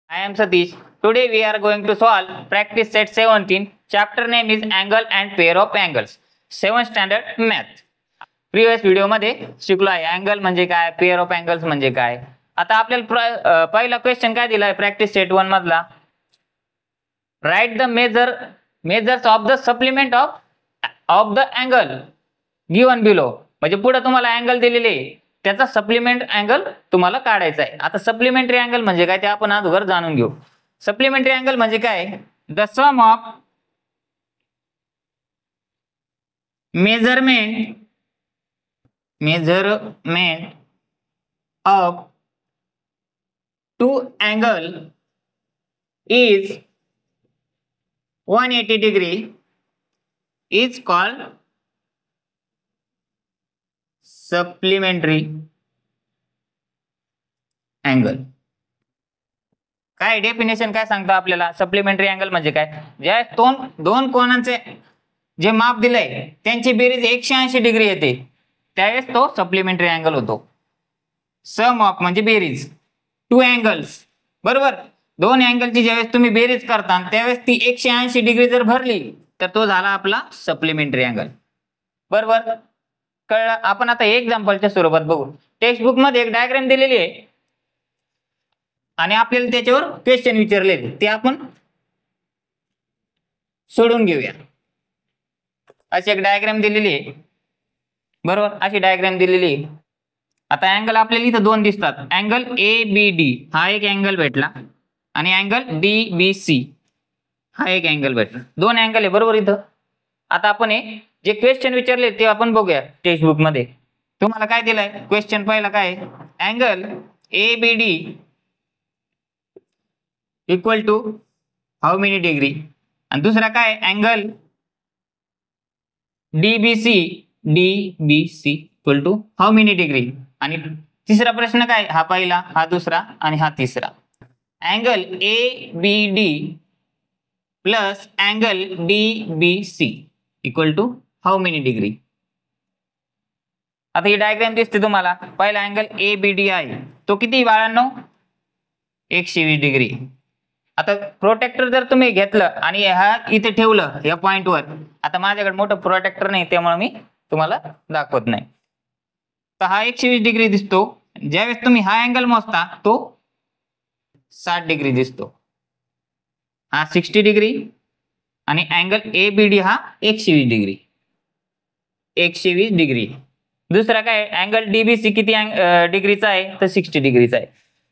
I am Satish. Today we are going to solve practice set 17. Chapter name is angle and pair of angles. 7th standard math. Previous video मध्ये शिकलो आहे angle म्हणजे काय, pair of angles म्हणजे काय. आता आपल्याला पहिला क्वेश्चन काय दिलाय प्रॅक्टिस सेट 1 मधला, write the measures of the supplement of the angle given below. म्हणजे पुढे तुम्हाला अँगल दिलेले त्याचा सप्लिमेंट अँगल तुम्हाला काढायचा आहे. आता सप्लिमेंटरी अँगल म्हणजे काय ते आपण अगोदर जाणून घेऊ. सप्लिमेंटरी अँगल म्हणजे काय, the sum of measurement of two angle is 180 degree is called supplementary angle. काय डेफिनेशन काय सांगतो आपल्याला, सप्लिमेंटरी अँगल म्हणजे काय, ज्या दोन कोनांचे जे माप दिलंय त्यांची बेरीज 180 डिग्री येते त्यावेळेस तो सप्लिमेंटरी अँगल होतो. सम ऑफ म्हणजे बेरीज, टू अँगल्स, बरोबर, दोन अँगलची ज्यावेळेस तुम्ही बेरीज करता त्यावेळेस ती 180 डिग्री जर भरली तर तो झाला आपला सप्लिमेंटरी अँगल. बरोबर कळलं. आपण आता एक्झाम्पलच्या स्वरूपात बघू. टेक्स्ट बुक मध्ये एक डायग्राम दिलेली आहे आणि आपल्याला त्याच्यावर क्वेश्चन विचारले ते आपण सोडून घेऊया. अशी एक डायग्राम दिलेली आहे, बरोबर, अशी डायग्राम दिलेली आहे. आता अँगल आपल्याला इथं दोन दिसतात, अँगल ABD हा एक अँगल भेटला आणि अँगल DBC हा एक अँगल भेटला. दोन अँगल आहे, बरोबर. इथं आता आपण हे जे क्वेश्चन विचारले ते आपण बघूया. टेक्स्ट बुक मध्ये तुम्हाला काय दिलंय क्वेश्चन, पहिला काय, angle ABD equal to how many degree, आणि दुसरा काय angle DBC equal to how many degree, आणि तिसरा प्रश्न काय, हा पहिला, हा दुसरा आणि हा तिसरा. Angle ABD plus angle DBC equal to how many degree. आता ही डायग्राम दिसते तुम्हाला. पहिला अँगल ABD आहे तो किती बाळांनो, 120 डिग्री. आता प्रोटेक्टर जर तुम्ही घेतलं आणि हा इथे ठेवलं या पॉइंटवर, आता माझ्याकडे मोठं प्रोटेक्टर नाही त्यामुळे मी तुम्हाला दाखवत नाही. तर हा 120 डिग्री दिसतो. ज्यावेळेस तुम्ही हा अँगल मोजता तो 60 डिग्री दिसतो. हा 60 डिग्री आणि अँगल ABD हा 120 डिग्री. 120 डिग्री. दुसरा काय अँगल DBC किती डिग्रीचा आहे, तर 60 डिग्रीचा आहे.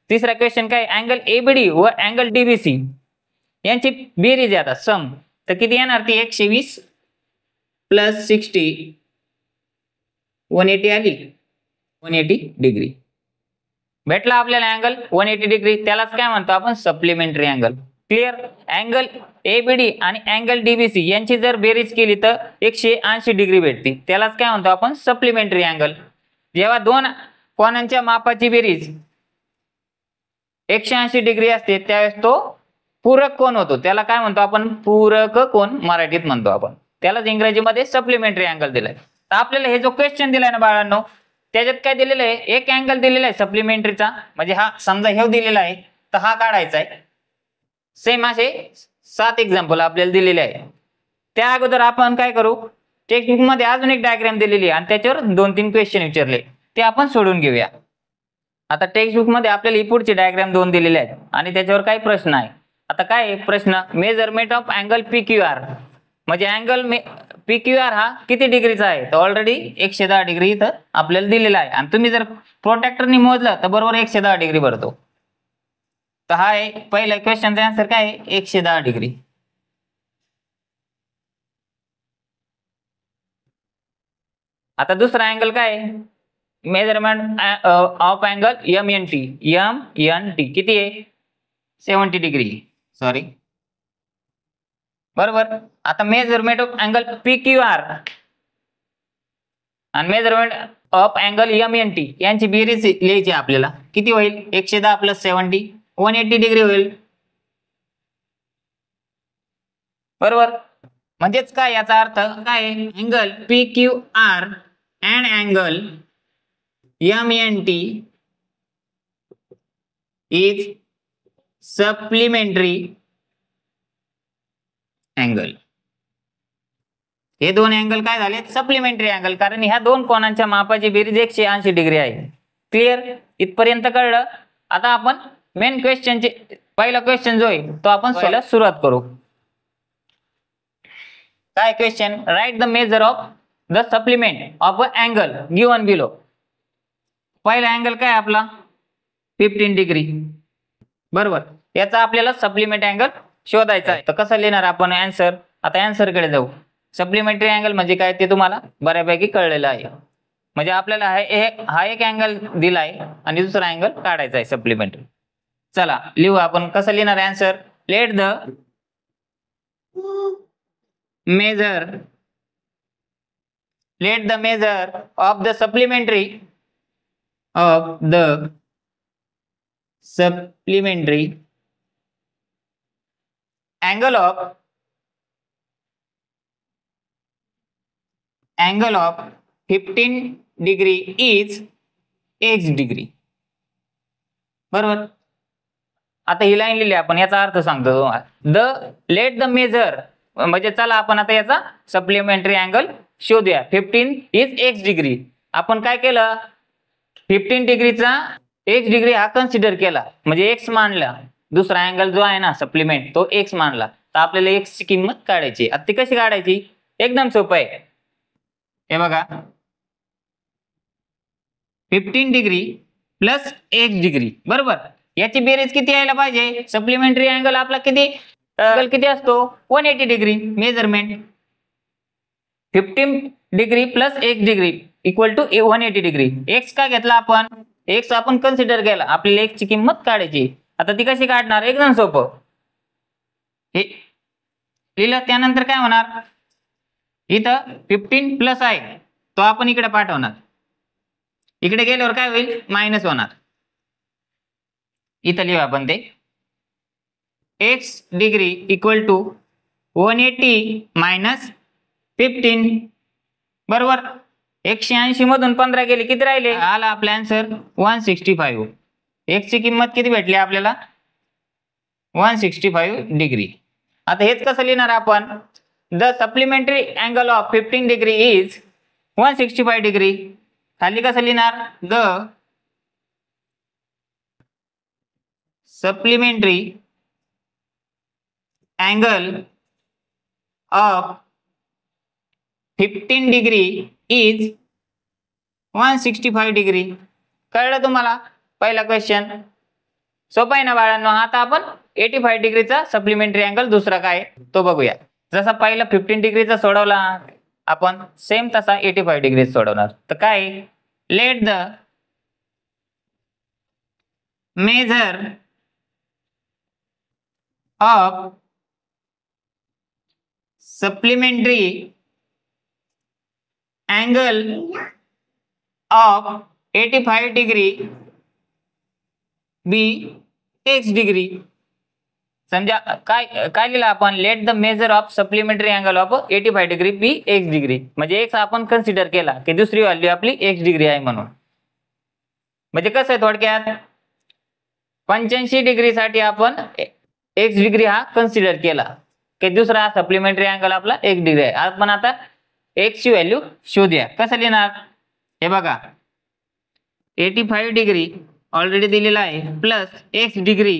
तिसरा क्वेश्चन काय, अँगल ABD व अँगल DBC यांची बेरीज आहे आता सम, तर किती येणार ती 120 प्लस 60 180 आली, 180 डिग्री भेटला आपल्याला अँगल 180 डिग्री. त्यालाच काय म्हणतो आपण, supplementary angle. Clear. Angle ABD आणि अँगल DBC यांची जर बेरीज केली तर 180 डिग्री भेटते, त्यालाच काय म्हणतो आपण, सप्लिमेंटरी अँगल. जेव्हा दोन कोनांच्या मापाची बेरीज 180 डिग्री असते त्यावेळेस तो पूरक कोन होतो, त्याला काय म्हणतो आपण, पूरक कोन मराठीत म्हणतो आपण. त्यालाच इंग्रजीमध्ये सप्लिमेंटरी अँगल दिलाय. तर आपल्याला हे जो क्वेश्चन दिलाय ना बाळांनो, त्याच्यात काय दिलेलं आहे, एक अँगल दिलेला आहे सप्लिमेंटरीचा, म्हणजे हा समजा हे दिलेला आहे तर हा काढायचा आहे. सेम असे 7 एक्झाम्पल आपल्याला दिलेले आहे. त्या अगोदर आपण काय करू, टेक्स्ट बुक मध्ये अजून एक डायग्राम दिलेली आहे आणि त्याच्यावर 2-3 क्वेश्चन विचारले ते आपण सोडून घेऊया. आता टेक्स्ट बुक मध्ये आपल्याला ही पुढची डायग्राम 2 दिलेले आहेत आणि त्याच्यावर काही प्रश्न आहे. आता काय आहे प्रश्न, मेजरमेंट ऑफ अँगल PQR, म्हणजे अँगल PQR हा किती डिग्रीचा आहे, तर ऑलरेडी 110 डिग्री इथं आपल्याला दिलेला आहे आणि तुम्ही जर प्रोटेक्टरनी मोजलं तर बरोबर 110 डिग्री भरतो. तर हा आहे पहिला क्वेश्चनचा आन्सर काय आहे, 110 डिग्री. आता दुसरा अँगल काय आहे, मेजरमेंट ऑफ अँगल MNT किती आहे, 70 डिग्री, सॉरी, बरोबर. आता मेजरमेंट ऑफ अँगल PQR आणि मेजरमेंट ऑफ अँगल MNT यांची बेरीज लिहायची आपल्याला. किती होईल, 110 प्लस 70 180 डिग्री होईल, बरोबर. म्हणजेच काय, याचा अर्थ काय, angle PQR and angle MNT is supplementary angle. हे दोन अँगल काय झाले? सप्लिमेंटरी अँगल, कारण ह्या दोन कोनांच्या मापाची बेरीज 180 डिग्री आहे. क्लिअर? इथपर्यंत कळलं? आता आपण मेन क्वेश्चनचे पहिला क्वेश्चन जो आहे तो आपण पहिला सुरुवात करू. काय question? Write the measure of the supplement of a angle given below. पहिला अँगल काय आपला? 15 डिग्री. बरोबर. याचा आपल्याला सप्लिमेंट अँगल शोधायचा आहे. तर कसं लिहिणार आपण आन्सर? आता आन्सर कडे जाऊ. सप्लिमेंटरी अँगल म्हणजे काय ते तुम्हाला बऱ्यापैकी कळलेलं आहे. म्हणजे आपल्याला हा एक अँगल दिलाय आणि दुसरा अँगल काढायचा आहे सप्लिमेंटरी. चला लिहू आपण. कसं लिहिणार answer? Late the measure of the supplementary angle of 15 degree is x degree. बरोबर. आता ही लाईन लिहिली आपण, याचा अर्थ सांगतो तुम्हाला. लेट द मेजर म्हणजे चला आपण आता याचा सप्लिमेंटरी अँगल शोधूया. 15 इज x डिग्री. आपण काय केलं? 15 डिग्रीचा x डिग्री हा कन्सिडर केला म्हणजे x मानला. दुसरा अँगल जो आहे ना सप्लिमेंट तो x मानला. तर आपल्याला x ची किंमत काढायची. आता ती कशी काढायची? एकदम सोपं आहे. हे बघा, 15 डिग्री प्लस x डिग्री. बरोबर. याची बेरीज किती यायला पाहिजे? सप्लिमेंटरी अँगल आपला किती असतो? 180 degree measurement. 15 degree plus x degree equal to 180 degree. x का घेतला आपण? x आपण कन्सिडर केला. आपल्याला x ची किंमत काढायची. आता ती कशी काढणार? एकदम सोपं. हे लिहिलं त्यानंतर काय होणार? इथं 15 प्लस आहे तो आपण इकडे पाठवणार. इकडे गेल्यावर काय होईल? मायनस होणार. इथं लिहू आपण ते x degree equal to 180 minus 15. बरोबर. 180 मधून 15 गेले, किती राहिले? आला आपला आन्सर 165. x ची किंमत किती भेटली आपल्याला? 165 डिग्री. आता हेच कसं लिहिणार आपण? The supplementary angle of 15 degree is 165 degree. खाली कसं लिहिणार? The supplementary angle of 15 degree is 165 degree. कळलं तुम्हाला? पहिला क्वेश्चन सोपा आहे ना बाळांनो. आता आपण 85 डिग्रीचा सप्लिमेंटरी अँगल दुसरा काय तो बघूया. जसा पहिला 15 डिग्रीचा सोडवला आपण सेम तसा 85 डिग्री सोडवणार. तर काय? Let the measure of supplementary angle of 85 degree be x degree. समजा काय लिहिलं आपण? Let the measure of supplementary angle of 85 degree be x degree. म्हणजे x आपण कन्सिडर केला की दुसरी व्हॅल्यू आपली x डिग्री आहे म्हणून. म्हणजे कसं आहे थोडक्यात? 85 डिग्री साठी आपण x डिग्री हा कन्सिडर केला की दुसरा सप्लिमेंटरी अँगल आपला x डिग्री आहे. आपण आता x ची व्हॅल्यू शोधूया. कसं लिहिणार? हे बघा, 85 डिग्री ऑलरेडी दिलेला आहे plus x degree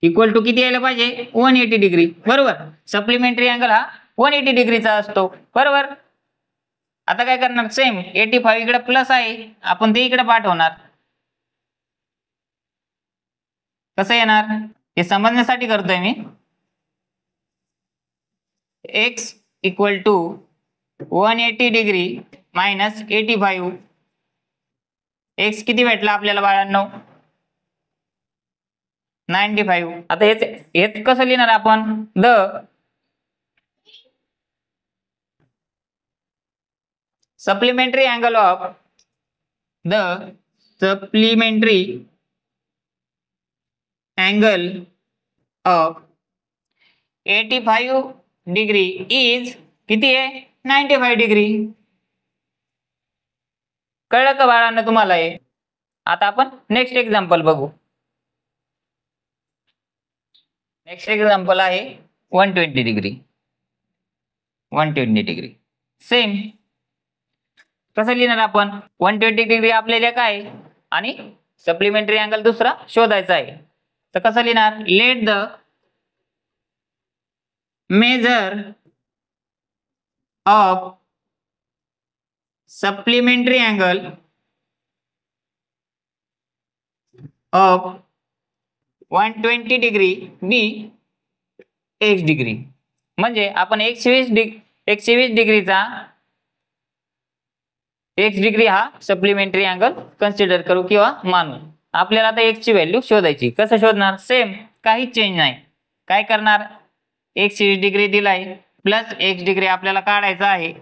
equal to किती यायला पाहिजे? 180 डिग्री. बरोबर. सप्लिमेंटरी अँगल हा 180 डिग्रीचा असतो. बरोबर. आता काय करणार? सेम 85 इकडे प्लस आहे आपण ते इकडे पाठवणार. कसं येणार हे समजण्यासाठी करतोय मी. x equal to 180 degree minus 85. x किती भेटला आपल्याला बाळांनो? 95. आता हेच कसं लिहिणार आपण? The supplementary angle of of 85 degree is किती आहे? 95 डिग्री. कळलं का बाळांनो तुम्हाला हे? आता आपण नेक्स्ट एक्झाम्पल बघू. नेक्स्ट एक्झाम्पल आहे 120 डिग्री. 120 डिग्री सेम कसं लिहिणार आपण? 120 डिग्री आपल्याला काय आणि सप्लिमेंटरी अँगल दुसरा शोधायचा आहे. तर कसं लिहिणार? Let the measure of supplementary angle of 120 degree be x degree. म्हणजे आपण 120 डिग्रीचा x डिग्री हा सप्लिमेंटरी अँगल कन्सिडर करू किंवा मानू. आपल्याला आता x ची व्हॅल्यू शोधायची. कसं शोधणार? सेम, काहीच चेंज नाही. काय करणार? 120 डिग्री दिलाय प्लस x डिग्री आपल्याला काढायचा आहे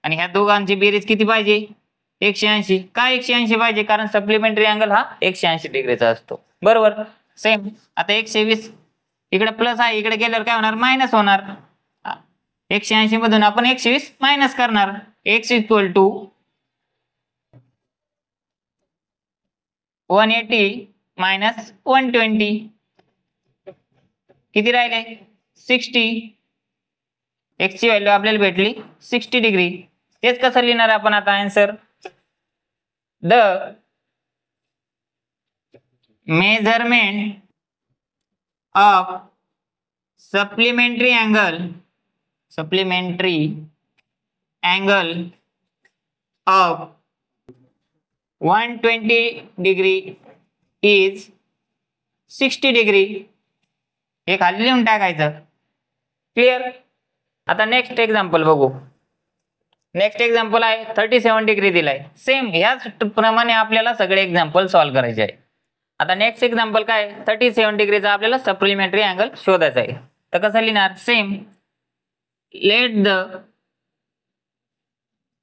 आणि ह्या दोघांची बेरीज किती पाहिजे? 180. का 180 पाहिजे? कारण सप्लिमेंटरी अँगल हा 180 डिग्रीचा असतो. बरोबर. सेम आता 120 इकडे प्लस आहे, इकडे गेल्यावर काय होणार? मायनस होणार. 180 मधून आपण 120 मायनस करणार. x इक्वल टू 180 मायनस 120 किती राहिले? 60. x ची व्हॅल्यू आपल्याला भेटली 60 डिग्री. तेच कसं लिहिणार आपण आता answer? The measurement of supplementary angle of 120 degree is 60 degree. हे खाली लिहून टाकायचं. क्लिअर. आता नेक्स्ट एक्झाम्पल बघू. नेक्स्ट एक्झाम्पल आहे 37 डिग्री दिलाय. सेम ह्याच प्रमाणे आपल्याला सगळे एक्झाम्पल सॉल्व्ह करायचे आहे. आता नेक्स्ट एक्झाम्पल काय? 37 डिग्रीचा आपल्याला सप्लिमेंटरी अँगल शोधायचा आहे. तर कसं लिहिणार? Same let the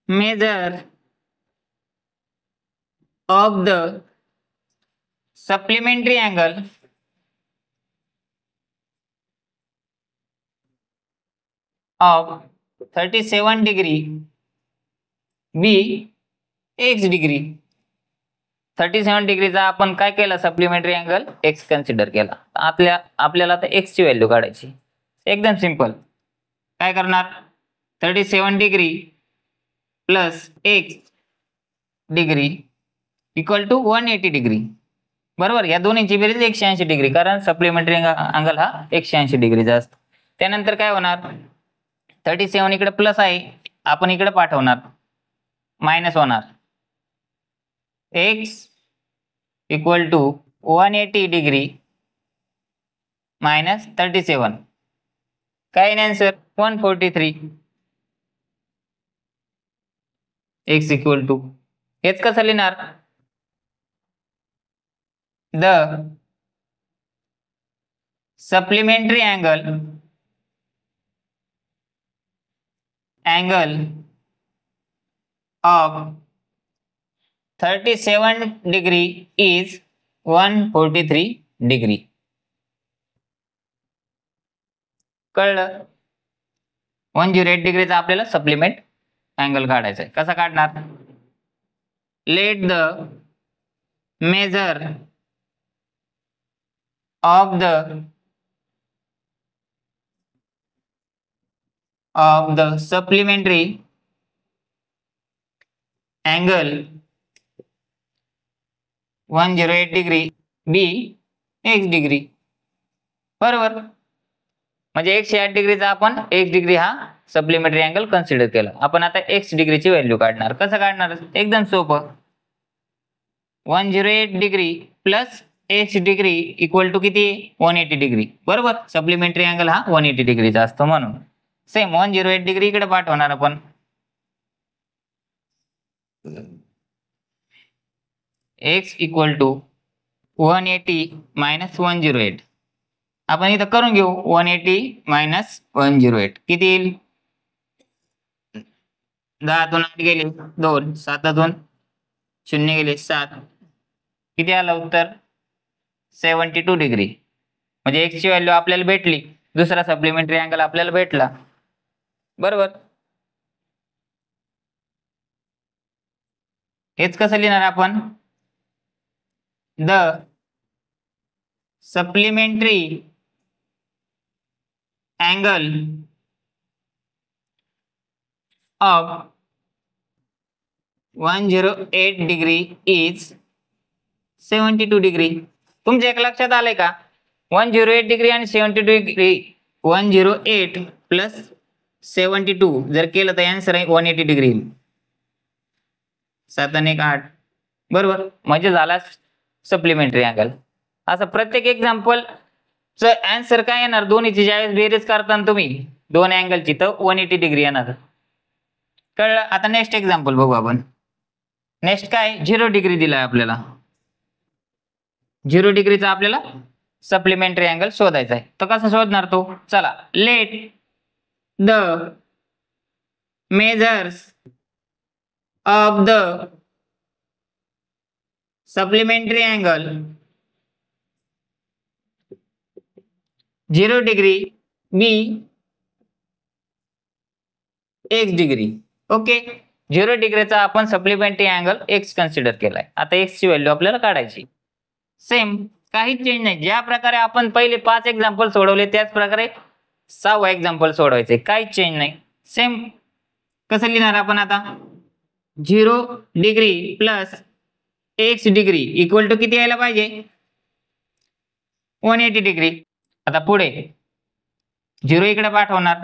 measure of the supplementary angle of 37 degree be x degree. 37 डिग्रीचा आपण काय केलं? सप्लिमेंटरी अँगल x कन्सिडर केला. आपल्याला आता x ची व्हॅल्यू काढायची. एकदम सिंपल. काय करणार? 37 degree plus x degree equal to 180 degree. बरोबर. या दोन्हीची बेरीज 180 डिग्री, कारण सप्लिमेंटरी अँगल हा 180 डिग्रीचा असतो. त्यानंतर काय होणार? 37 इकडे प्लस आहे, आपण इकडे पाठवणार, मायनस होणार. x equal to 180 degree minus 37. काय आन्सर? 143. x इक्वल टू हेच कसं लिहिणार? The supplementary angle of 37 degree is 143 degree. कळलं? 108 डिग्रीचा आपल्याला सप्लिमेंट अँगल काढायचा आहे. कसा काढणार? Let the measure of the supplementary angle 108 degree be x degree. बरोबर. म्हणजे 108 डिग्रीचा आपण x डिग्री हा सप्लिमेंटरी अँगल कन्सिडर केला. आपण आता x डिग्रीची व्हॅल्यू काढणार. कसं काढणार? एकदम सोपं. 108 degree plus x degree equal to किती? 180 डिग्री. बरोबर. सप्लिमेंटरी अँगल हा 180 डिग्रीचा असतो म्हणून. सेम 108 डिग्री इकडे पाठवणार आपण. x equal to 180 minus 108. आपण इथं करून घेऊ. 180 मायनस 108 किती येईल? 10 तून 8 गेले 2, 7 तून 0 गेले 7. किती आलं उत्तर? 72 डिग्री. म्हणजे x ची व्हॅल्यू आपल्याला भेटली. दुसरा सप्लिमेंटरी अँगल आपल्याला भेटला. बरोबर. हेच कसं लिहिणार आपण? The supplementary angle of 108 degree is 72 degree. तुमच्या एक लक्षात आलंय का? 108 डिग्री आणि 72 डिग्री, 108 प्लस 72 जर केलं तर आन्सर आहे 180 डिग्री. 7 आणि 1 8 बरोबर, म्हणजे झाला सप्लिमेंटरी अँगल. असं प्रत्येक एक्झाम्पल च आन्सर काय येणार, दोन्हीची ज्यावेळेस बेरीज करताना तुम्ही दोन अँगलची, तर 180 डिग्री येणार. कळलं? आता नेक्स्ट एक्झाम्पल बघू आपण. नेक्स्ट काय, 0 डिग्री दिलाय आपल्याला. 0 डिग्रीचा आपल्याला सप्लिमेंटरी अँगल शोधायचा आहे. तर कसं शोधणार तो? चला, let the measures of the supplementary angle 0 degree be x degree. Okay, 0 डिग्रीचा आपण सप्लिमेंटरी अँगल x कन्सिडर केलाय. आता x ची व्हॅल्यू आपल्याला काढायची. सेम, काहीच चेंज नाही. ज्या प्रकारे आपण पहिले 5 एक्झाम्पल सोडवले त्याच प्रकारे 6वा एक्झाम्पल सोडवायचे. काहीच चेंज नाही. सेम कसं लिहिणार आपण आता? 0 degree plus x degree equal to किती यायला पाहिजे? 180 डिग्री. आता पुढे 0 इकडे पाठवणार,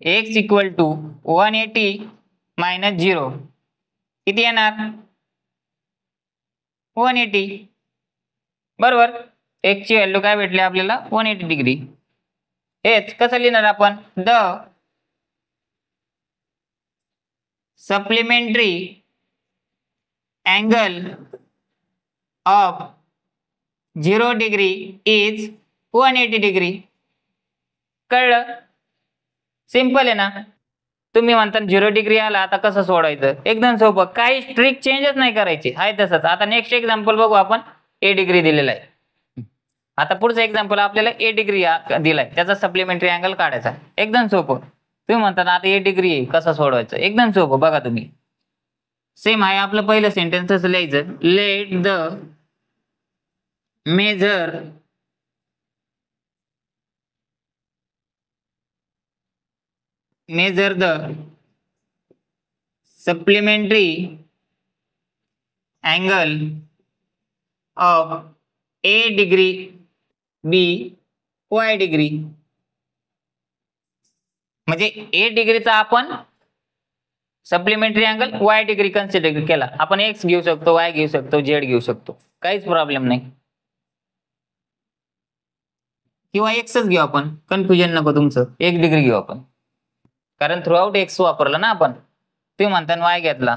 x इक्वल टू 180 मायनस 0 किती येणार? 180. बरोबर, x ची व्हॅल्यू काय भेटली आपल्याला? 180 डिग्री. हेच कसं लिहिणार आपण? The supplementary angle of 0 degree is 180 degree. कळलं? सिंपल आहे ना. तुम्ही म्हणता 0 डिग्री आला, आता कसं सोडवायचं? एकदम सोपं, काही स्ट्रिक चेंजच नाही करायचे, आहे तसंच. आता नेक्स्ट एक्झाम्पल बघू आपण. a डिग्री दिलेला आहे. आता पुढचं एक्झाम्पल आपल्याला a डिग्री दिलाय, त्याचा सप्लिमेंटरी अँगल काढायचा. एकदम सोपं. तुम्ही म्हणता आता a डिग्री आहे, कसं सोडवायचं? एकदम सोपं, बघा तुम्ही. सेम आहे आपलं पहिलं सेंटेन्स असं लिहायचं, let the measure the supplementary angle of a degree b y degree. म्हणजे a डिग्रीचा आपण supplementary angle y degree consider केला. आपण x घेऊ शकतो, y घेऊ शकतो, z घेऊ शकतो, काहीच प्रॉब्लेम नाही. किंवा एक्सच घेऊ आपण, कन्फ्युजन नको तुमचं. 1 डिग्री घेऊ आपण, कारण थ्रूआउट एक्स वापरला ना आपण. तुम्ही म्हणता वाय घेतला,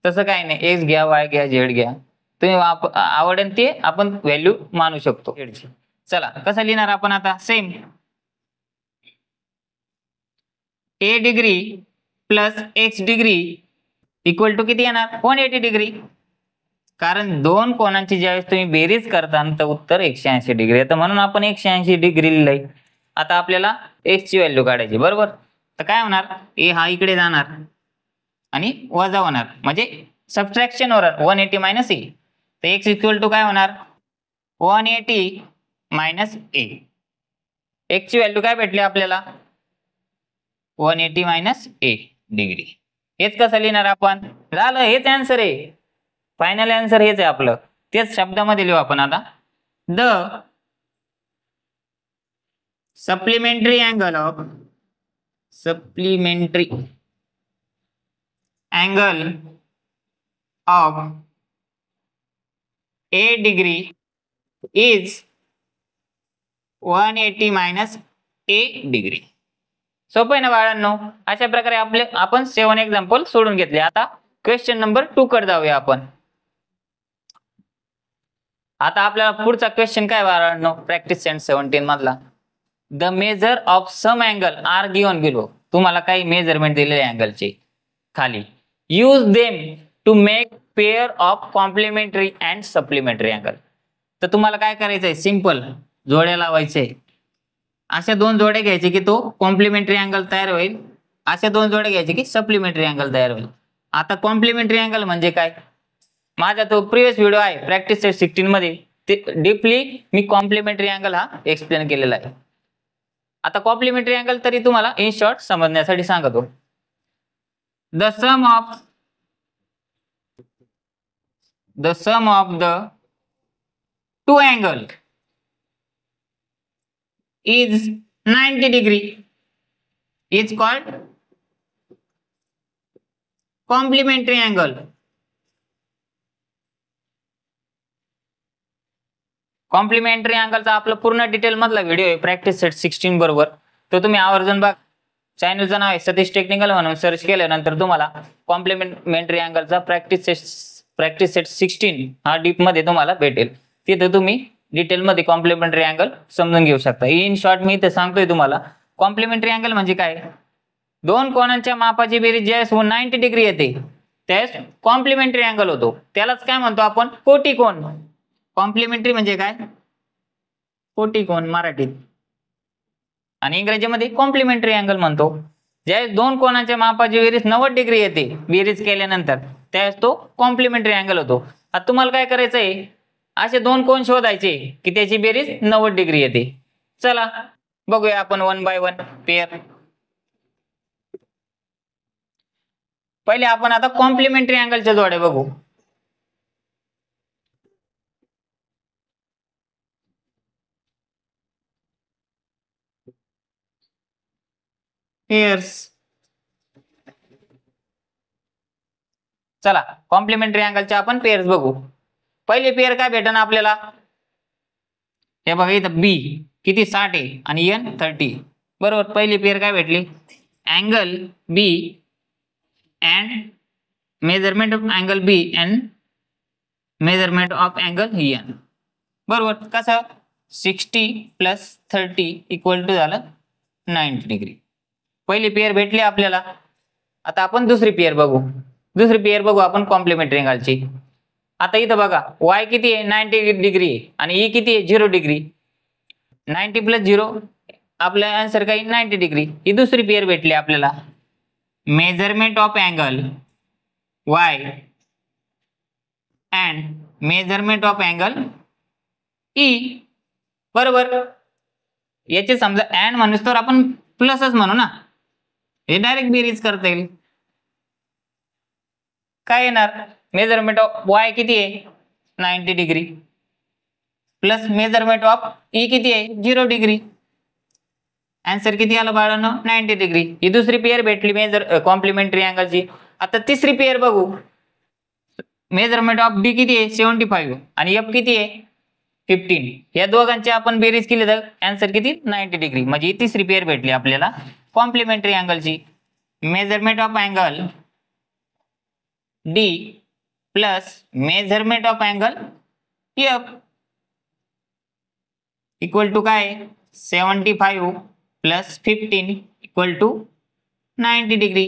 तसं काही नाही. एक्स घ्या, वाय घ्या, झेड घ्या, तुम्ही आवडेल ते आपण व्हॅल्यू मानू शकतो झेडची. चला, कसं लिहिणार आपण आता? Same, a degree plus x degree equal to किती येणार? 180 डिग्री. कारण दोन कोणांची ज्यावेळेस तुम्ही बेरीज करता तर उत्तर 180 डिग्री येतं, म्हणून आपण 180 डिग्री लिहिलंय. आता आपल्याला x ची व्हॅल्यू काढायची. बरोबर, तर काय होणार? a हा इकडे जाणार आणि वजा होणार, म्हणजे सबट्रॅक्शन होणार. 180 मायनस a, तर x इक्वल टू काय होणार? 180 मायनस a. x ची व्हॅल्यू काय भेटली आपल्याला? 180 मायनस a डिग्री. हेच कसं लिहिणार आपण? झालं, हेच आन्सर आहे. फायनल आन्सर हेच आहे आपलं. तेच शब्दामध्ये लिहू आपण आता. The supplementary angle of a degree is 180 minus a degree. सोपं आहे ना बाळांनो? अशा प्रकारे आपण 7 एक्झाम्पल सोडून घेतले. आता क्वेश्चन नंबर 2 कडे जाऊया आपण. आता आपल्याला पुढचा क्वेश्चन काय बाळांनो? प्रॅक्टिस सेंट 17 मधला. The measure of some angle are given below. तुम्हाला काही मेजरमेंट दिलेले अँगलचे खाली. Use them to make pair of complementary and supplementary angle. तर तुम्हाला काय करायचंय? सिंपल जोड्या लावायचे. अशा 2 जोड्या घ्यायचे की तो कॉम्प्लिमेंटरी अँगल तयार होईल, अशा 2 जोड्या घ्यायचे की सप्लिमेंटरी अँगल तयार होईल. आता कॉम्प्लिमेंटरी अँगल म्हणजे काय? माझा तो प्रिव्हियस व्हिडिओ आहे प्रॅक्टिस सेट 16 मध्ये, ते डीपली मी कॉम्प्लिमेंटरी अँगल हा एक्सप्लेन केलेला आहे. आता कॉम्प्लिमेंटरी अँगल तरी तुम्हाला इन शॉर्ट समजण्यासाठी सांगतो. The sum of the two angle is 90 degree is called complementary angle. Complementary अँगलचा आपला पूर्ण डिटेल मधला व्हिडिओ आहे प्रॅक्टिस सेट 16 बरोबर. तो तुम्ही आवर्जून बघा. चॅनलचं नाव आहे सतीश टेक्निकल म्हणून सर्च केल्यानंतर तुम्हाला कॉम्प्लिमेंटरी अँगलचा प्रॅक्टिस सेट 16 हा डीप मध्ये तुम्हाला भेटेल. तिथे तुम्ही डिटेल मध्ये कॉम्प्लिमेंटरी अँगल समजून घेऊ शकता. इन शॉर्ट मी इथे सांगतोय तुम्हाला कॉम्प्लिमेंटरी अँगल म्हणजे काय. दोन कोनांच्या मापाची बेरीज ज्यावेळेस 90 डिग्री येते त्यावेळेस कॉम्प्लिमेंटरी अँगल होतो. त्यालाच काय म्हणतो आपण कोटी कोन. कॉम्प्लिमेंटरी म्हणजे काय कोटी कोन मराठीत आणि इंग्रजीमध्ये कॉम्प्लिमेंटरी अँगल म्हणतो. ज्यावेळेस दोन कोनांच्या मापाची बेरीज 90 डिग्री येते बेरीज केल्यानंतर त्यावेळेस तो कॉम्प्लिमेंटरी अँगल होतो. आता तुम्हाला काय करायचंय असे दोन कोन शोधायचे की त्याची बेरीज 90 डिग्री येते. चला बघूया आपण 1 by 1 पेअर. पहिले आपण आता कॉम्प्लिमेंटरी अँगलच्या जोड्या बघू. पेयर्स. चला कॉम्प्लिमेंटरी अँगलच्या आपण पेयर्स बघू. पहिले पेयर काय भेटन आपल्याला हे बघा इथं बी किती 60 आहे आणि एन 30 बरोबर. पहिली पेयर काय भेटली angle B and measurement of angle B and measurement of angle N बरोबर. कसं 60 + 30 = झालं 90 डिग्री. पहिली पेयर भेटली आपल्याला. आता आपण दुसरी पेयर बघू आपण कॉम्प्लिमेंटरी अँगलची. आता इथं बघा y किती आहे 90 डिग्री आणि e किती आहे 0 डिग्री. 90 + 0 आपला आन्सर काय 90 डिग्री. ही दुसरी पेयर भेटली आपल्याला. Measurement of angle y and measurement of angle e बरोबर. याचे समजा अँड म्हणूस तर आपण प्लसच म्हणू ना. हे डायरेक्ट बेरीज करता येईल. काय येणार मेजरमेंट ऑफ y किती आहे 90 degree plus measurement of e किती आहे 0 डिग्री. आन्सर किती आला बाळांनो 90 डिग्री. ही दुसरी पेयर भेटली कॉम्प्लिमेंटरी अँगलची. आता तिसरी पेयर बघू. मेजरमेंट ऑफ d किती आहे 75 आणि f किती आहे 15. या दोघांची आपण बेरीज केली तर आन्सर किती 90 डिग्री. म्हणजे ही तिसरी पेयर भेटली आपल्याला कॉम्प्लिमेंटरी अँगलची. Measurement of angle d plus measurement of angle f equal to काय 75 + 15 = 90 डिग्री.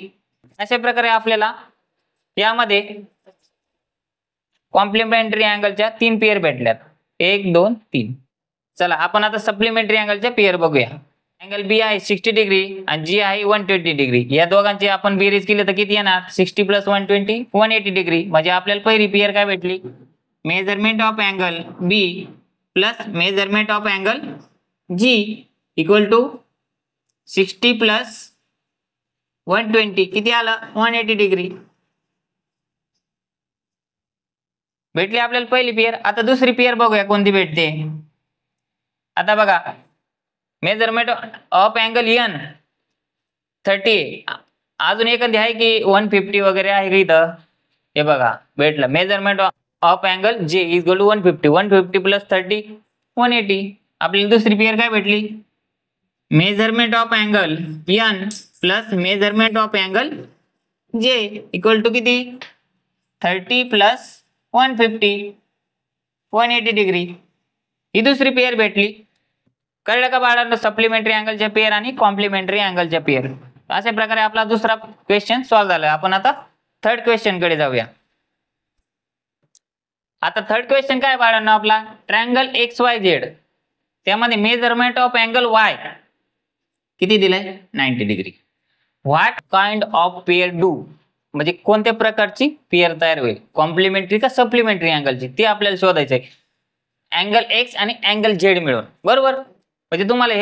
अशा प्रकारे आपल्याला यामध्ये कॉम्प्लिमेंटरी अँगलच्या 3 पेयर भेटल्यात 1 2 3. चला आपण आता सप्लिमेंटरी अँगलच्या पेयर बघूया. अँगल बी आहे 60 डिग्री आणि जी आहे 120 डिग्री. या दोघांची आपण बेरीज केली तर किती येणार 60 + 120 180 डिग्री. म्हणजे आपल्याला पहिली पेयर काय भेटली measurement of angle B plus measurement of angle G equal to 60 + 120 किती आलं 180 डिग्री भेटली आपल्याला पहिली पेयर. आता दुसरी पेयर बघूया कोणती भेटते. आता बघा मेजरमेंट ऑफ अँगल एन 30 अजून एखादी आहे की 150 वगैरे आहे का इथं. हे बघा भेटलं measurement of angle J equal to 150 + 30 180. आपल्याला दुसरी पेयर काय भेटली measurement of angle N plus measurement of angle J equal to किती 30 + 150 180 डिग्री. ही दुसरी पेयर भेटली. कळलं का बाळांनो सप्लिमेंटरी अँगलच्या पेयर आणि कॉम्प्लिमेंटरी अँगलच्या पेयर. अशा प्रकारे आपला दुसरा क्वेश्चन सॉल्व्ह झाला. आपण आता थर्ड क्वेश्चन कडे जाऊया. आता थर्ड क्वेश्चन काय बाळांनो आपला ट्रायंगल XYZ त्यामध्ये मेजरमेंट ऑफ अँगल y किती दिलाय 90 degree. What kind of pair do म्हणजे कोणत्या प्रकारची पेयर तयार होईल कॉम्प्लिमेंटरी का सप्लिमेंटरी अँगलची ते आपल्याला शोधायचं आहे. अँगल x आणि अँगल z मिळून बरोबर. म्हणजे तुम्हाला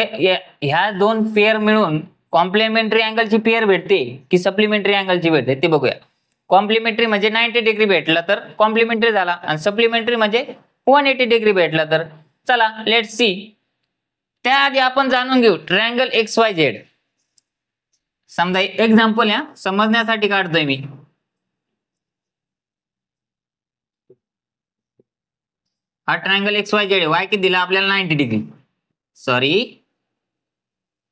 ह्या दोन पेअर मिळून कॉम्प्लिमेंटरी अँगलची पेअर भेटते की सप्लिमेंटरी अँगलची भेटते ते बघूया. कॉम्प्लिमेंटरी म्हणजे 90 डिग्री भेटला तर कॉम्प्लिमेंटरी झाला आणि सप्लिमेंटरी म्हणजे 180 डिग्री भेटला तर. चला लेट्स सी. त्याआधी आपण जाणून घेऊ ट्रायंगल XYZ. समजा एक्झाम्पल या समजण्यासाठी काढतोय मी. हा ट्रायंगल XYZ वाय किती दिला आपल्याला 90 डिग्री, सॉरी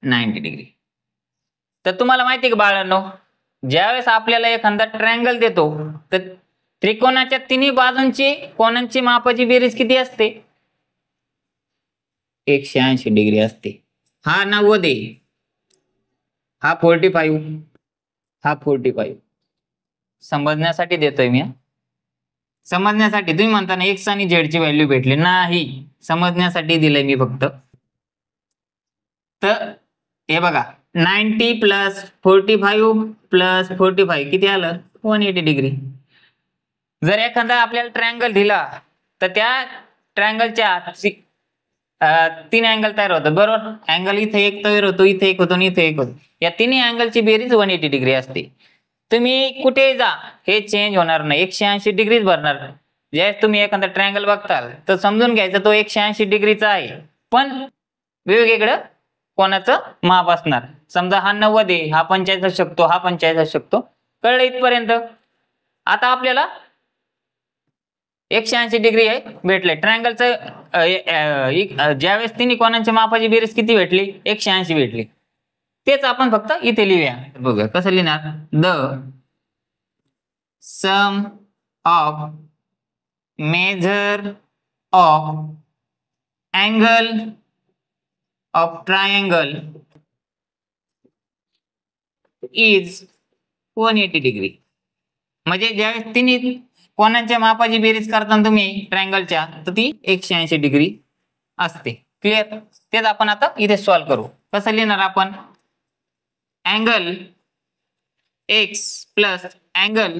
90 डिग्री. तर तुम्हाला माहिती आहे का बाळांनो, ज्यावेळेस आपल्याला एखादा ट्रायंगल देतो तर त्रिकोणाच्या तिन्ही बाजूंची कोनांची मापाची बेरीज किती असते? 180 डिग्री असते. हा 90 आहे, हा 45, हा 45. समजण्यासाठी देतोय मी. समजण्यासाठी. तुम्ही म्हणता ना एक्स आणि झेड ची व्हॅल्यू भेटली नाही, समजण्यासाठी दिलंय मी फक्त. तर हे बघा 90 प्लस 45 प्लस 45 किती आलं? 180 डिग्री. जर एखादा आपल्याला ट्रायंगल दिला तर त्या ट्रायंगलच्या 3 अँगल तयार होतात बरोबर. अँगल इथे एक तयार होतो, इथे एक होतो आणि इथे एक होतो. या तिन्ही अँगलची बेरीज 180 डिग्री असते. तुम्ही कुठेही जा हे चेंज होणार नाही, 180 डिग्रीच भरणार. ज्यावेळेस तुम्ही एखादा ट्रायंगल बघताल तर समजून घ्यायचं तो 180 डिग्रीचा आहे, पण वेगवेगळं कोणाचं माप असणार. समजा हा 90 आहे, हा 45 असू शकतो, हा 45 असू शकतो. कळलं इथपर्यंत? आता आपल्याला 180 डिग्री आहे भेटले ट्रायंगलचं. ज्यावेळेस तिन्ही कोणांच्या मापाची बेरीज किती भेटली? 180 भेटली. तेच आपण फक्त इथे लिहूया. बघूया कसं लिहिणार. The sum of measure of angle of triangle is 180 degree. म्हणजे ज्यावेळेस तिन्ही कोणांच्या मापाची बेरीज करताना तुम्ही ट्रायंगलच्या तर ती 180 डिग्री असते. क्लिअर? तेच आपण आता इथे सॉल्व्ह करू. कसं लिहिणार आपण? Angle x plus angle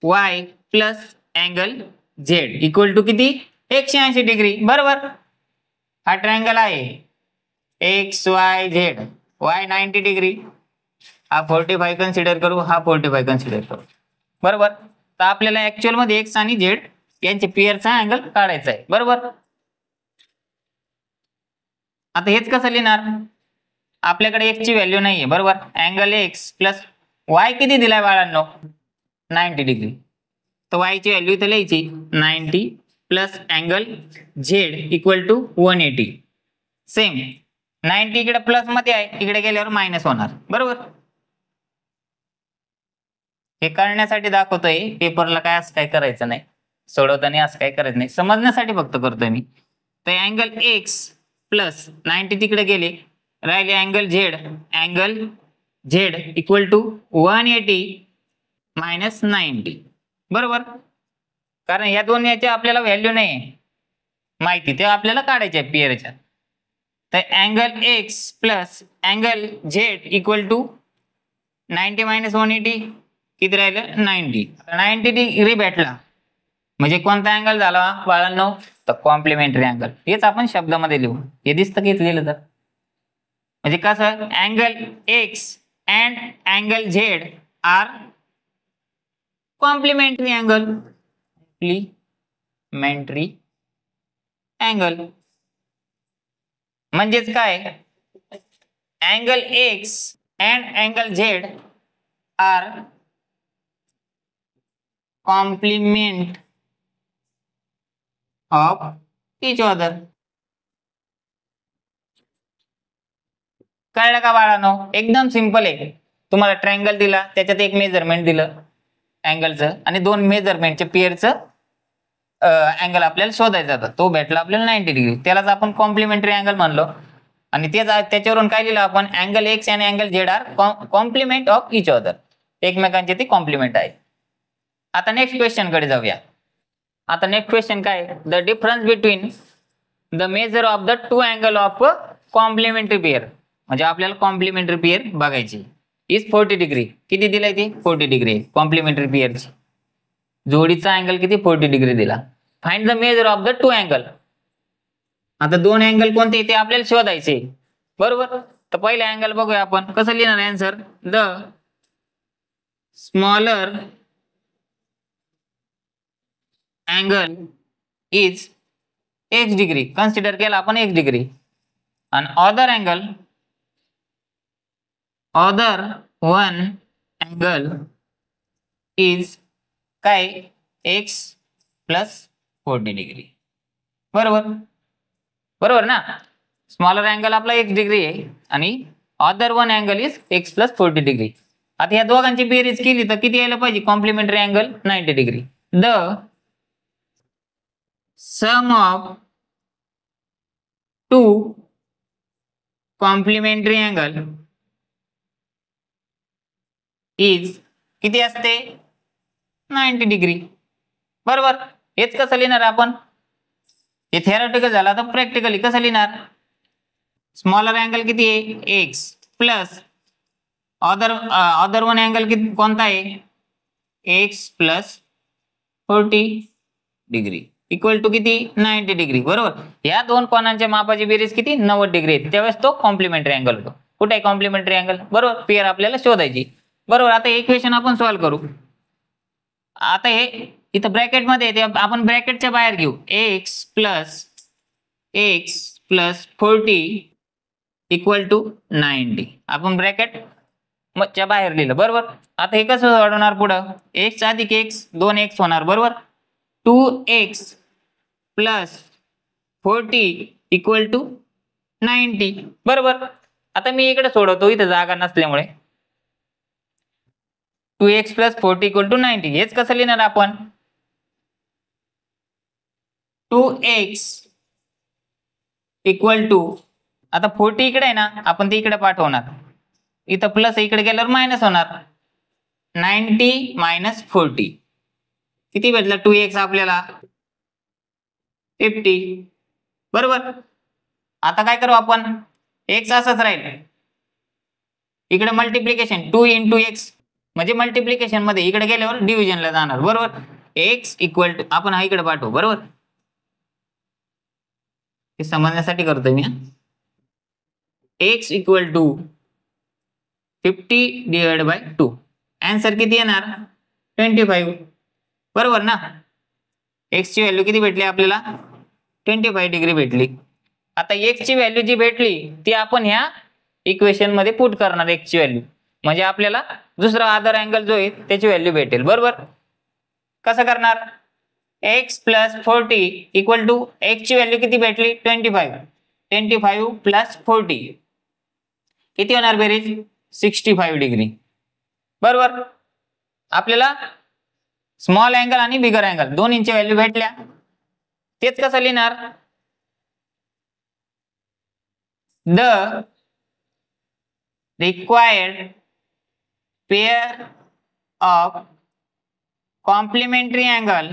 y plus angle z equal to किती? 180 डिग्री. बरोबर. हा ट्रायंगल आहे XYZ, y 90 डिग्री, हा 45 कन्सिडर करू, हा 45 कन्सिडर करू. बरोबर. तर आपल्याला ऍक्च्युअल मध्ये x आणि z यांचे पेअरचा अँगल काढायचा आहे. बरोबर. आता हेच कसं लिहिणार? आपल्याकडे x ची व्हॅल्यू नाहीये बरोबर. अँगल x प्लस y किती दिलाय बाळांनो? 90 डिग्री. तर y ची व्हॅल्यू इथे लिहायची 90 plus angle z equal to 180. Same 90 इकडे प्लस मध्ये आहे, इकडे गेल्यावर मायनस होणार. बरोबर. हे करण्यासाठी दाखवतोय, पेपरला काय असं काय करायचं नाही, सोडवताना असं काय करायचं नाही, समजण्यासाठी फक्त करतोय मी. तर अँगल x प्लस 90 तिकडे गेले, राहिले angle z equal to 180 minus 90. बरोबर. कारण या दोन याच्या आपल्याला व्हॅल्यू नाही माहिती, ते आपल्याला काढायचे आहे पेअरच्या. तर angle x plus angle z equal to 90 minus 180 किती राहिलं? 90. 90 डिग्री भेटला म्हणजे कोणता अँगल झाला बाळांनो? तर कॉम्प्लिमेंटरी अँगल. हेच आपण शब्दामध्ये लिहू. हे दिसतं की लिहिलं तर म्हणजे कसं? Angle x and angle z are complementary angle. Complementary angle म्हणजेच काय? Angle x and angle z are complement of each other. कळलं का बाळांनो? एकदम सिंपल आहे. तुम्हाला ट्रायंगल दिला, त्याच्यात एक मेजरमेंट दिलं अँगलचं आणि दोन मेजरमेंटच्या पेअरचं अँगल आपल्याला शोधायचा होता. तो भेटला आपल्याला 90 डिग्री. त्यालाच आपण कॉम्प्लिमेंटरी अँगल म्हणलो. आणि त्याच्यावरून काय लिहिलं आपण? अँगल एक्स आणि angle Z are complement of each other. एकमेकांचे ते कॉम्प्लिमेंट आहे. आता नेक्स्ट क्वेश्चन कडे जाऊया. आता नेक्स्ट क्वेश्चन काय? The difference between the measure of the two angle of complementary pair. म्हणजे आपल्याला कॉम्प्लिमेंटरी पेअर बघायची. इज 40 डिग्री. किती दिलाय ती? 40 डिग्री कॉम्प्लिमेंटरी पेअरची. जोडीचा अँगल किती? 40 डिग्री दिला. Find the measure of the two angle. आता दोन अँगल कोणते ते आपल्याला शोधायचे, बरोबर. तर पहिले अँगल बघूया आपण कसं लिहिणार answer. The smaller angle is x degree, consider केला आपण x डिग्री. आणि अदर वन अँगल इज काय x प्लस 40 डिग्री. बरोबर ना. स्मॉलर अँगल आपला x डिग्री आहे आणि other one angle is x plus 40 degree. आता या दोघांची बेरीज केली तर किती यायला पाहिजे, complementary angle 90 degree. The sum of two complementary angle is किती असते 90 डिग्री. बरोबर. हेच कसं लिहिणार आपण, हे थेरॉटिकल झाला तर प्रॅक्टिकली कसं लिहिणार. स्मॉलर अँगल किती आहे x plus other one angle किती कोणता आहे x plus 40 degree equal to किती 90 डिग्री. बरोबर. या दोन कोणांच्या मापाची बेरीज किती 90 डिग्री आहे, त्यावेळेस तो कॉम्प्लिमेंटरी अँगल होतो. कुठे आहे कॉम्प्लिमेंटरी अँगल, बरोबर. पेअर आपल्याला शोधायची, बरोबर. आता इक्वेशन आपण सॉल्व्ह करू. आता हे इथं ब्रॅकेट मध्ये येते, आपण ब्रॅकेटच्या बाहेर घेऊ. x plus 40 equal to 90. आपण ब्रॅकेट च्या बाहेर लिहिलं, बरोबर. आता हे कसं सोडवणार पुढं, x अधिक x 2x होणार, बरोबर. 2x प्लस 40 इक्वल टू 90, बरोबर. आता मी इकडे सोडवतो, इथं जागा नसल्यामुळे. 2x plus 40 equal to 90. हेच कसं लिहिणार आपण, 2x इक्वल टू, आता 40 इकडे आहे ना, आपण ते इकडे पाठवणार, इथं प्लस इकडे गेल्यावर मायनस होणार. 90 मायनस 40 किती भेटलं 2x आपल्याला 50, बरोबर. आता काय करू आपण, x असंच राहील, इकडे मल्टिप्लिकेशन 2 इंटू x म्हणजे मल्टिप्लिकेशन मध्ये इकडे गेल्यावर डिव्हिजनला जाणार, बरोबर. x इक्वल टू, आपण हा इकडे पाठवू, बरोबर. हे समजण्यासाठी करतोय मी. x equal to 50 divide by 2. Answer किती येणार 25, बरोबर ना. x ची व्हॅल्यू किती भेटली आपल्याला 25 डिग्री भेटली. आता x ची व्हॅल्यू जी भेटली ती आपण ह्या इक्वेशन मध्ये पुट करणार, x ची व्हॅल्यू, म्हणजे आपल्याला दुसरा अदर अँगल जो आहे त्याची व्हॅल्यू भेटेल, बरोबर. कसं करणार, x plus 40 equal to x ची व्हॅल्यू किती भेटली 25 प्लस 40 किती होणार बेरीज 65 डिग्री, बरोबर. आपल्याला स्मॉल अँगल आणि बिगर अँगल दोन्हींची व्हॅल्यू भेटल्या. तेच कसं लिहिणार, the required pair of complementary angle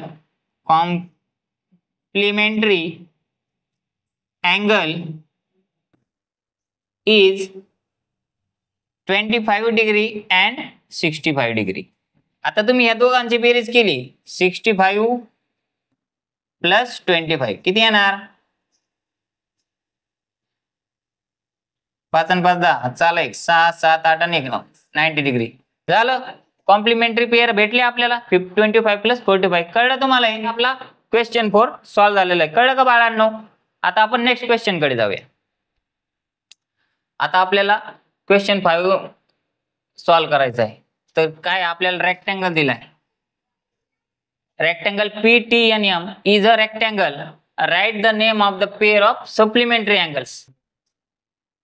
is 25 degree and 65 degree. आता तुम्ही या दोघांची बेरीज केली 65 प्लस 25 किती येणार 5 आणि 5 10, चाल 1 6 7 8 आणि 1 9, 90 डिग्री झालं. कॉम्प्लिमेंटरी पेअर भेटले आपल्याला 25 प्लस 45. कळलं तुम्हाला, हे आपला क्वेश्चन 4 सॉल्व्ह झालेला आहे. कळलं का बाळांनो. आता आपण नेक्स्ट क्वेश्चन कडे जाऊया. आता आपल्याला क्वेश्चन 5 सॉल्व्ह करायचा आहे. तर काय आपल्याला रेक्टँगल दिलाय, rectangle PTNM is a rectangle, write the name of the pair of supplementary angles.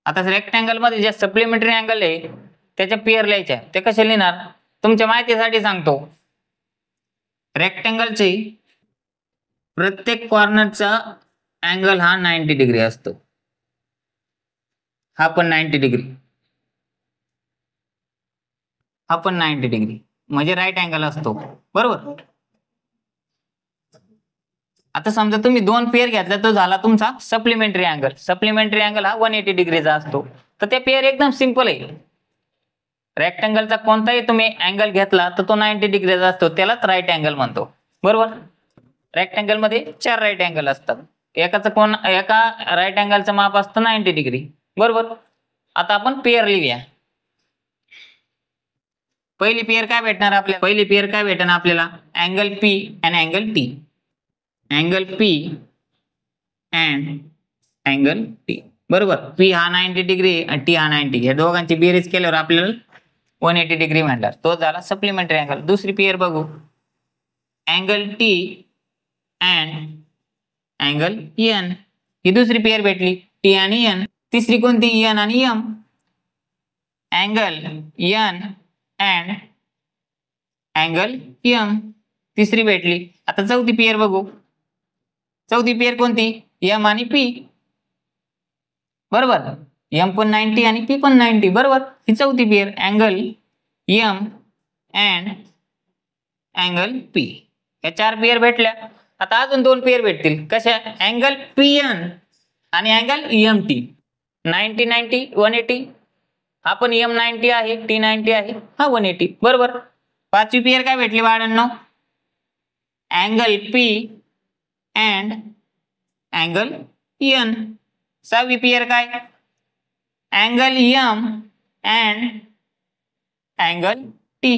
आता रेक्टँगल मध्ये जे सप्लिमेंटरी अँगल आहे त्याच्या पेअर लिहायच्या, ते कसे लिहिणार तुमच्या माहितीसाठी सांगतो. रेक्टँगलचे प्रत्येक कॉर्नरचा अँगल हा 90 डिग्री असतो, हा पण 90 डिग्री, हा पण 90 डिग्री म्हणजे राईट अँगल असतो, बरोबर. आता समजा तुम्ही दोन पेअर घेतला तर झाला तुमचा सप्लिमेंटरी अँगल. सप्लिमेंटरी अँगल हा 180 डिग्रीचा असतो. तर ते पेअर एकदम सिंपल आहे. रेक्टँगलचा कोणताही तुम्ही अँगल घेतला तर तो 90 डिग्रीचा असतो, त्यालाच राईट अँगल म्हणतो, बरोबर. रेक्टँगल मध्ये 4 राईट अँगल असतात. एकाचं कोण एका राईट अँगलचं माप असतं 90 डिग्री, बरोबर. आता आपण पेअर लिहूया. पहिली पेअर काय भेटणार आपल्याला, अँगल पी आणि angle T. Angle P and angle T, बरोबर. पी हा 90 डिग्री आणि टी हा 90, या दोघांची बेरीज केल्यावर आपल्याला 180 डिग्री मिळणार, तो झाला सप्लिमेंटरी अँगल. दुसरी पेअर बघू, angle T and angle N. ही दुसरी पेअर भेटली, टी आणि एन. तिसरी कोणती, एन आणि M. Angle N and angle M, तिसरी भेटली. आता चौथी पेअर बघू, चौथी पेअर कोणती, एम आणि पी, बरोबर. एम पण 90 आणि पी पण 90, बरोबर. ही चौथी pair, angle M and angle P. या 4 पेअर भेटल्या. आता अजून 2 पेअर भेटतील, कशा, अँगल पी एन आणि अँगल एम टी. 90 90 180, हा पण एम 90 आहे, टी 90 आहे, हा 180, बरोबर. पाचवी पेअर काय भेटली बाळांनो, angle P and angle N. सहावी पेअर काय, angle M and angle T.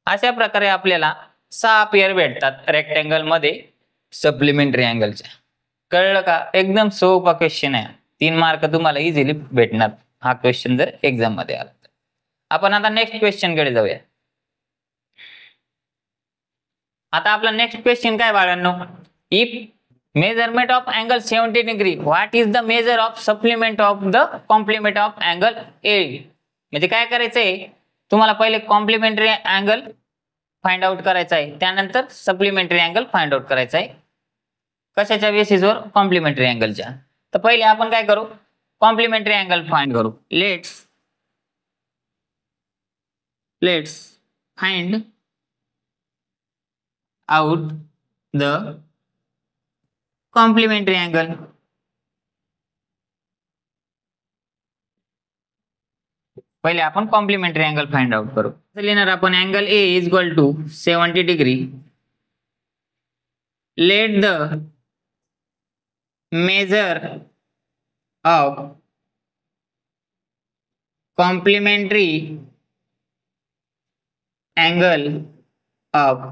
अशा प्रकारे आपल्याला 6 पेअर भेटतात रेक्टँगल मध्ये सप्लिमेंटरी अँगलच्या. कळलं का? एकदम सोपा क्वेश्चन आहे. 3 मार्क तुम्हाला इझिली भेटणार हा क्वेश्चन जर एक्झाम मध्ये आला तर. आपण आता नेक्स्ट क्वेश्चन कडे जाऊया. आता आपला नेक्स्ट क्वेश्चन काय बाळांनो, if measurement of angle 70 degree, what is the measure of supplement of the complement of angle A. म्हणजे काय करायचंय तुम्हाला, पहिले कॉम्प्लिमेंटरी अँगल फाइंड आउट करायचा आहे, त्यानंतर सप्लिमेंटरी अँगल फाइंड आउट करायचा आहे. कशाच्या बेसिसवर, कॉम्प्लिमेंटरी अँगलच्या. तर पहिले आपण काय करू, कॉम्प्लिमेंटरी अँगल फाइंड करू. Let's find out the complementary angle. पहिले आपण कॉम्प्लिमेंटरी अँगल फाइंड आउट करू. लिहिणार आपण, angle A is equal to 70 degree. Let the measure of complementary angle of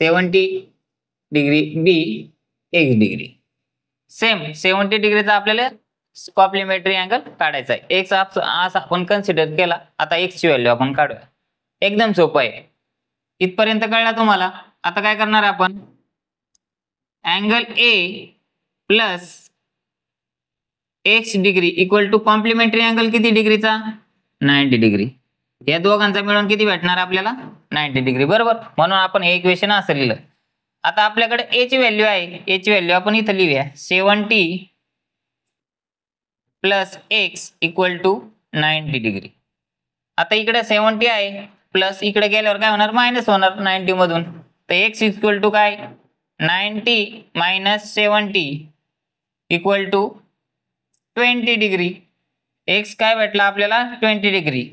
70 degree be x degree. Same 70 डिग्रीचा आपल्याला complementary angle काढायचा आहे. एक्स असा आपण कन्सिडर केला. आता एक्स ची व्हॅल्यू आपण काढूया. एकदम सोपं आहे. इथपर्यंत कळला तुम्हाला. आता काय करणार आपण, angle A plus X degree equal to complementary angle किती डिग्रीचा, 90 डिग्री. या दोघांचा मिळून किती भेटणार आपल्याला, 90 डिग्री, बरोबर. म्हणून आपण हे इक्वेशन असं लिहिलं. आता आपल्याकडे ए ची व्हॅल्यू आहे, ए ची व्हॅल्यू आपण इथं लिहूया, 70 plus X equal to 90 degree. आता इकडे 70 आहे, प्लस इकडे गेल्यावर काय होणार, मायनस होणार 90 मधून. तर एक्स इक्वल टू काय, 90 minus 70 equal to 20 degree. X काय भेटला आपल्याला, 20 डिग्री.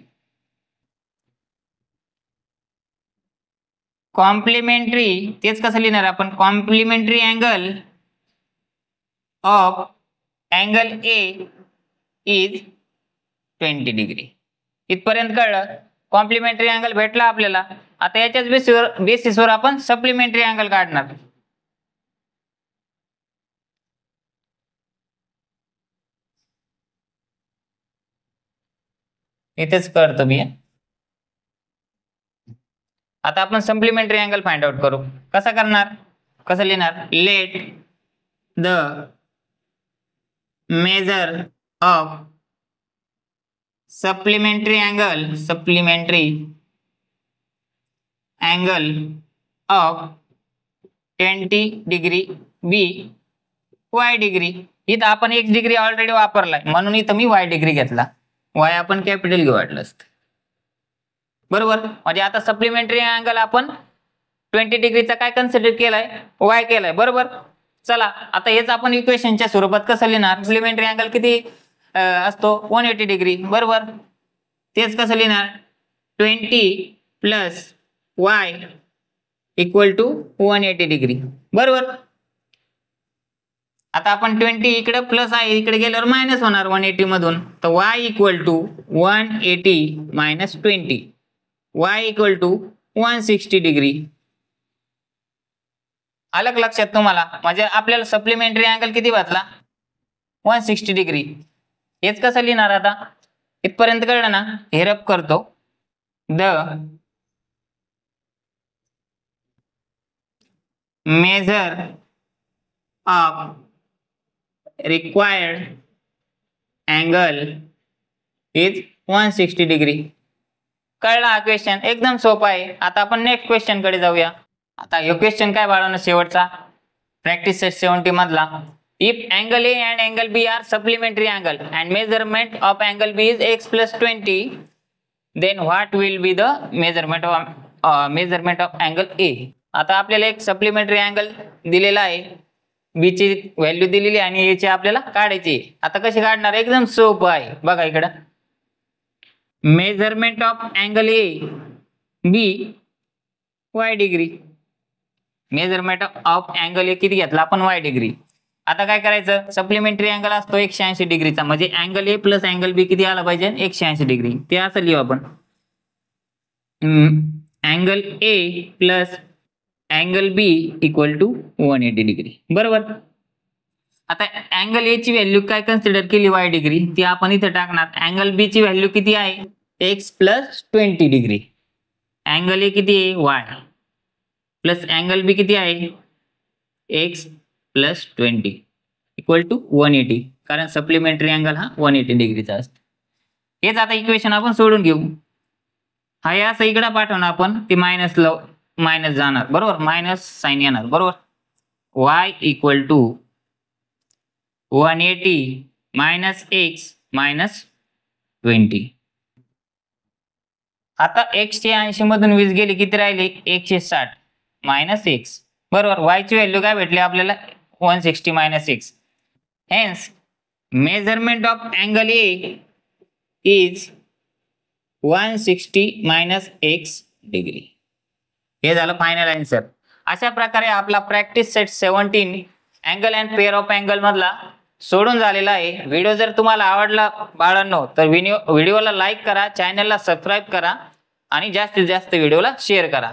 कॉम्प्लिमेंटरी, तेच कसं लिहिणार आपण, complementary angle of angle A is 20 degree. इथपर्यंत कळलं. कॉम्प्लिमेंटरी अँगल भेटला आपल्याला. आता याच्याच बेसिसवर आपण सप्लिमेंटरी अँगल काढणार. इथेच करतो मी. आता आपण सप्लिमेंटरी अँगल फाइंड आउट करू. कसा करणार, कसं लिहिणार, let the measure of supplementary angle of 20 degree be Y degree. इथं आपण x डिग्री ऑलरेडी वापरलाय, म्हणून इथं मी y डिग्री घेतला. y आपण कॅपिटल घेऊ वाटलं असतं, बरोबर. म्हणजे आता सप्लिमेंटरी अँगल आपण 20 डिग्रीचा काय कन्सिडर केलाय, y केलाय, बरोबर. चला आता हेच आपण इक्वेशनच्या स्वरूपात कसं लिहिणार, सप्लिमेंटरी अँगल किती असतो, 180 डिग्री, बरोबर. तेच कसं लिहिणार, 20 plus y equal to 180 degree, बरोबर. आता आपण 20 इकडे प्लस आहे, इकडे गेल्यावर मायनस होणार 180 मधून. तर y equal to 180 minus 20, y equal to 160 degree. आलं का लक्षात तुम्हाला? म्हणजे आपल्याला सप्लिमेंटरी अँगल किती वाचला? 160 डिग्री. हेच कसं लिहिणार आता? इथपर्यंत कळलं ना? हे रब करतो. The measure of required angle is 160 degree. कळला हा क्वेश्चन? एकदम सोपा आहे. आता आपण नेक्स्ट क्वेश्चन कडे जाऊया. आता हे क्वेश्चन काय बाळांनो शेवटचा प्रॅक्टिस सेट 70 मधला. If angle A and angle B are supplementary angle and measurement of angle B is x + 20, then what will be the measurement of angle A. आता आपल्याला एक सप्लिमेंटरी अँगल दिलेला आहे, बी ची व्हॅल्यू दिलेली आहे आणि ए ची आपल्याला काढायची. आता कशी काढणार? एकदम सोपं आहे. बघा इकडं, measurement of angle A be y degree. Measurement of angle A किती घेतला आपण? y degree. आता काय करायचं? सप्लिमेंटरी अँगल असतो 180 डिग्रीचा, म्हणजे angle A plus angle B किती आला पाहिजे? 180 डिग्री. ते असं लिहू आपण, angle A plus angle B equal to 180 degree. बरोबर. आता अँगल ए ची व्हॅल्यू काय कन्सिडर केली? y degree. ती आपण इथे टाकणार. अँगल बी ची व्हॅल्यू किती आहे? x + 20 degree. अँगल ए किती आहे? y प्लस अँगल बी किती आहे? x + 20 इक्वल टू 180, कारण सप्लिमेंटरी अँगल हा 180 डिग्रीचा असतो. हेच आता इक्वेशन आपण सोडून घेऊ. हा असं इकडे पाठवणार आपण, ते मायनस जाणार. बरोबर, मायनस साइन येणार. बरोबर. y equal to 180 minus x minus 20. आता 180 मधून 20 गेली, किती राहिले? 160 मायनस x. बरोबर. y ची व्हॅल्यू काय भेटली आपल्याला? 160 minus x. Hence measurement of angle A is 160 minus x degree. हे झालं फायनल आन्सर. अशा प्रकारे आपला practice set 17 angle and pair of angle मधला सोडून झालेला आहे. व्हिडिओ जर तुम्हाला आवडला बाळांनो तर व्हिडिओला लाईक करा, चॅनलला सबस्क्राईब करा आणि जास्तीत जास्त व्हिडिओला शेअर करा.